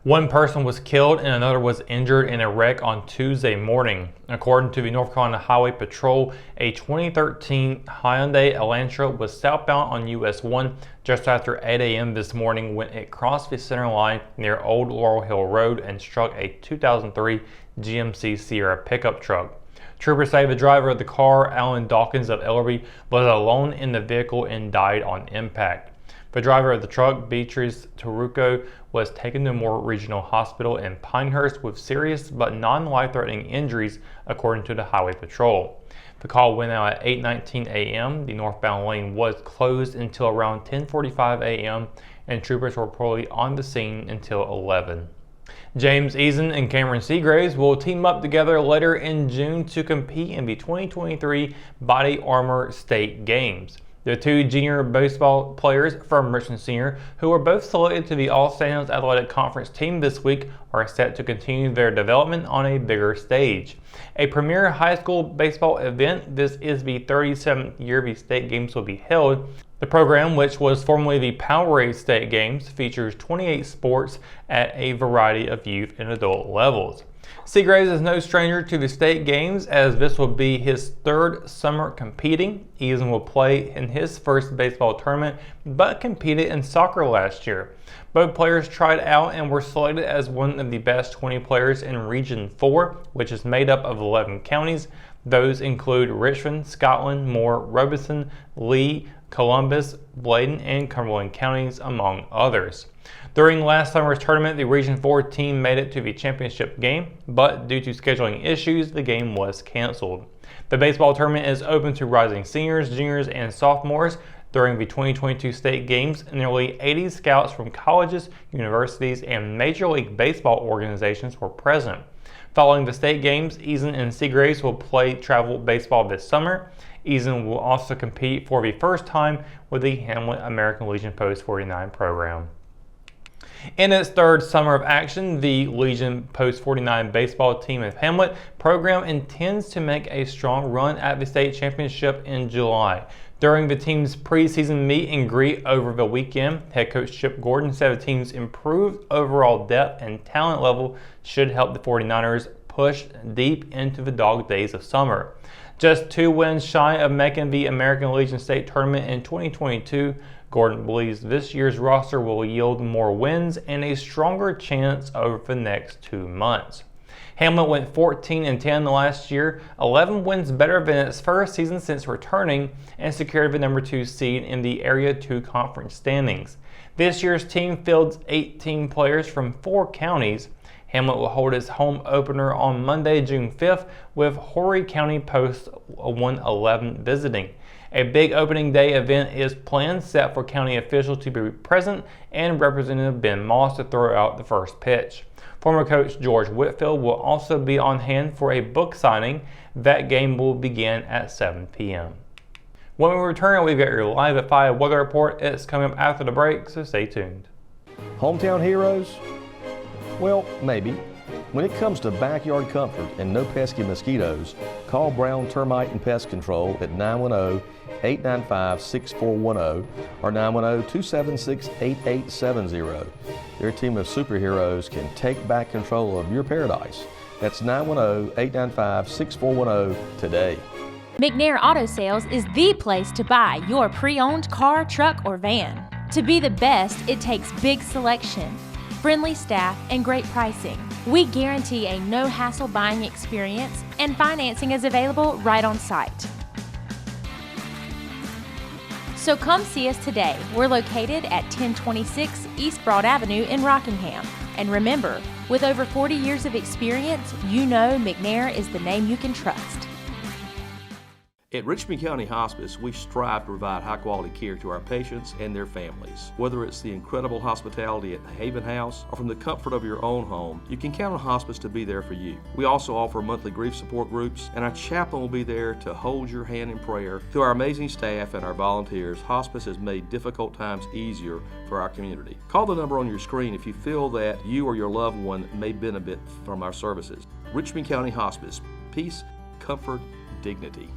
One person was killed and another was injured in a wreck on Tuesday morning. According to the North Carolina Highway Patrol, a 2013 Hyundai Elantra was southbound on US 1 just after 8 a.m. this morning when it crossed the center line near Old Laurel Hill Road and struck a 2003 GMC Sierra pickup truck. Troopers say the driver of the car, Alan Dawkins of Ellerby, was alone in the vehicle and died on impact. The driver of the truck, Beatrice Taruco, was taken to Moore Regional Hospital in Pinehurst with serious but non-life-threatening injuries, according to the Highway Patrol. The call went out at 8:19 a.m. The northbound lane was closed until around 10:45 a.m. and troopers were reportedly on the scene until 11. James Eason and Cameron Seagraves will team up together later in June to compete in the 2023 BodyArmor State Games. The two junior baseball players from Richmond Senior, who were both selected to the All-Sounds Athletic Conference team this week, are set to continue their development on a bigger stage. A premier high school baseball event, this is the 37th year the state games will be held. The program, which was formerly the Powerade State Games, features 28 sports at a variety of youth and adult levels. Seagraves is no stranger to the state games, as this will be his third summer competing. Eason will play in his first baseball tournament, but competed in soccer last year. Both players tried out and were selected as one of the best 20 players in Region 4, which is made up of 11 counties. Those include Richmond, Scotland, Moore, Robeson, Lee, Columbus, Bladen, and Cumberland counties, among others. During last summer's tournament, the Region 4 team made it to the championship game, but due to scheduling issues, the game was canceled. The baseball tournament is open to rising seniors, juniors, and sophomores. During the 2022 state games, nearly 80 scouts from colleges, universities, and Major League Baseball organizations were present. Following the state games, Eason and Seagraves will play travel baseball this summer. Eason will also compete for the first time with the Hamlet American Legion Post 49 program. In its third summer of action, the Legion Post 49 baseball team of Hamlet program intends to make a strong run at the state championship in July. During the team's preseason meet and greet over the weekend, head coach Chip Gordon said the team's improved overall depth and talent level should help the 49ers push deep into the dog days of summer. Just 2 wins shy of making the American Legion State Tournament in 2022, Gordon believes this year's roster will yield more wins and a stronger chance over the next 2 months. Hamlet went 14-10 last year, 11 wins better than its first season since returning, and secured the number 2 seed in the Area 2 conference standings. This year's team fields 18 players from 4 counties. Hamlet will hold its home opener on Monday, June 5th, with Horry County Post 111 visiting. A big opening day event is planned, set for county officials to be present and Representative Ben Moss to throw out the first pitch. Former coach George Whitfield will also be on hand for a book signing. That game will begin at 7 p.m. When we return, we've got your Live at 5 weather report. It's coming up after the break, so stay tuned. Hometown heroes? Well, maybe. When it comes to backyard comfort and no pesky mosquitoes, call Brown Termite and Pest Control at 910-895-6410 or 910-276-8870. Their team of superheroes can take back control of your paradise. That's 910-895-6410 today. McNair Auto Sales is the place to buy your pre-owned car, truck, or van. To be the best, it takes big selection, friendly staff, and great pricing. We guarantee a no-hassle buying experience, and financing is available right on site. So come see us today. We're located at 1026 East Broad Avenue in Rockingham. And remember, with over 40 years of experience, you know McNair is the name you can trust. At Richmond County Hospice, we strive to provide high-quality care to our patients and their families. Whether it's the incredible hospitality at the Haven House or from the comfort of your own home, you can count on hospice to be there for you. We also offer monthly grief support groups, and our chaplain will be there to hold your hand in prayer. Through our amazing staff and our volunteers, hospice has made difficult times easier for our community. Call the number on your screen if you feel that you or your loved one may benefit from our services. Richmond County Hospice. Peace, comfort, dignity.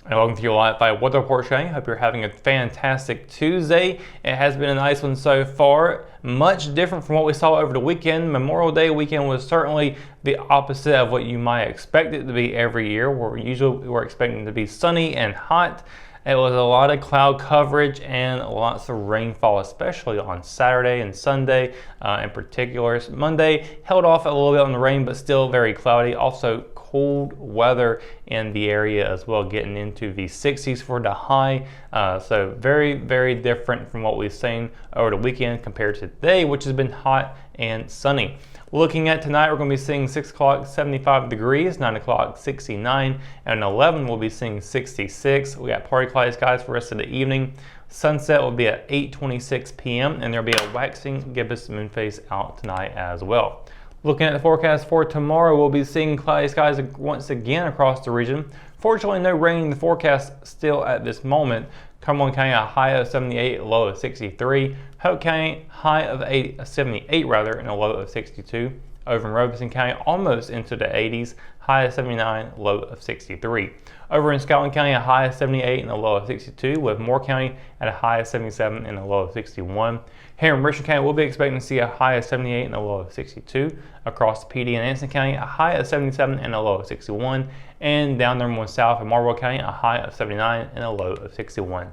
And welcome to your Live 5 weather report, Shane. Hope you're having a fantastic Tuesday. It has been a nice one so far. Much different from what we saw over the weekend. Memorial Day weekend was certainly the opposite of what you might expect it to be every year, where we're expecting it to be sunny and hot. It was a lot of cloud coverage and lots of rainfall, especially on Saturday and Sunday in particular. Monday held off a little bit on the rain, but still very cloudy. Also cold weather in the area as well, getting into the 60s for the high. So very, very different from what we've seen over the weekend compared to today, which has been hot and sunny. Looking at tonight, we're going to be seeing 6 o'clock 75 degrees, 9 o'clock 69, and 11 we'll be seeing 66. We got partly cloudy skies for the rest of the evening. Sunset will be at 8:26 p.m. and there'll be a waxing gibbous moon phase out tonight as well. Looking at the forecast for tomorrow, we'll be seeing cloudy skies once again across the region. Fortunately, no rain in the forecast still at this moment. Cumberland County, a high of 78, a low of 63. Hope County, high of 78 and a low of 62. Over in Robeson County, almost into the 80s, high of 79, low of 63. Over in Scotland County, a high of 78 and a low of 62, with Moore County at a high of 77 and a low of 61. Here in Richland County, we'll be expecting to see a high of 78 and a low of 62. Across the PD and Anson County, a high of 77 and a low of 61. And down there more south in Marlborough County, a high of 79 and a low of 61.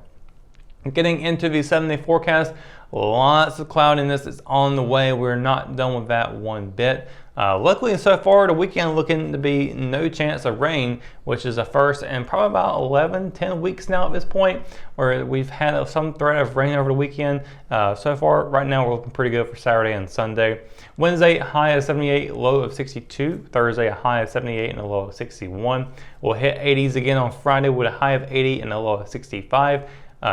Getting into the 7-day forecast, lots of cloudiness is on the way. We're not done with that one bit. Luckily, so far, the weekend looking to be no chance of rain, which is a first in probably about 10 weeks now at this point, where we've had some threat of rain over the weekend. So far, right now, we're looking pretty good for Saturday and Sunday. Wednesday, high of 78, low of 62. Thursday, a high of 78 and a low of 61. We'll hit 80s again on Friday with a high of 80 and a low of 65.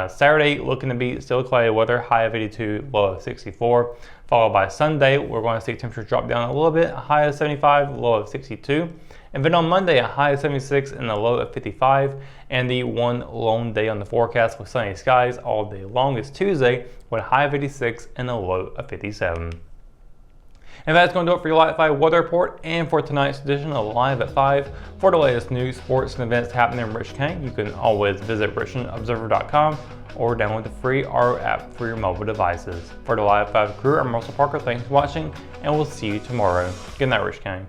Saturday looking to be still cloudy weather, high of 82, low of 64. Followed by Sunday, we're going to see temperatures drop down a little bit, a high of 75, low of 62. And then on Monday, a high of 76 and a low of 55. And the one lone day on the forecast with sunny skies all day long is Tuesday with a high of 86 and a low of 57. And that's going to do it for your Live 5 weather report and for tonight's edition of Live at 5. For the latest news, sports, and events happening in Richland County, you can always visit richlandobserver.com or download the free RO app for your mobile devices. For the Live 5 crew, I'm Russell Parker. Thanks for watching, and we'll see you tomorrow. Good night, Richland County.